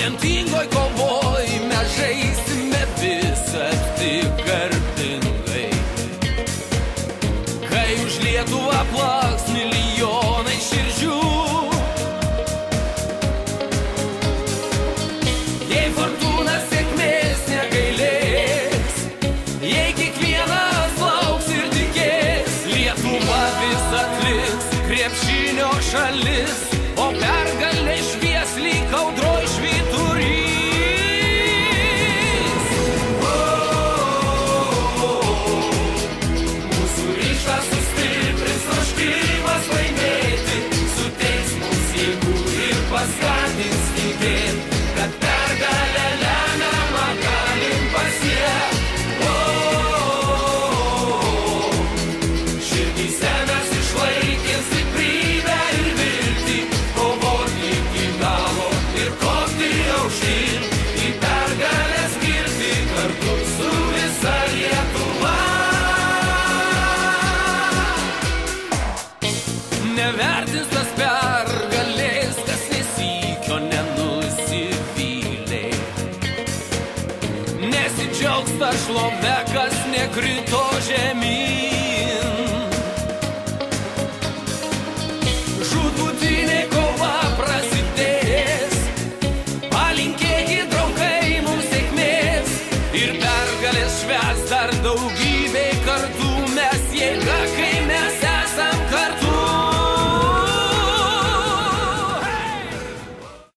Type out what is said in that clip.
lemtingoj kovoj mes žaisime visad tik garbingai. Kai už Lietuvą plaks milijonai širdžių, jei fortūna sėkmės negailės, jei kiekvienas lauks ir tikės, Lietuva visad liks krepšinio šalis, o pergalė švies lyg audroj švyturys. Mūsų ryžtas sustiprins, troškimas laimėti, suteiks mums jėgų ir paskatins tikėt, kad pergalę lemiamą galim pasiekt. Širdyse mes išlaikim stiprybę ir viltį, kovoti iki galo ir kopti aukštyn, į pergalę skirti kartu su visa Lietuva. Nevertins tas pergalės, kas nesykio nenusivylė, nesidžiaugs ta šlove, kas nekrito žemyn.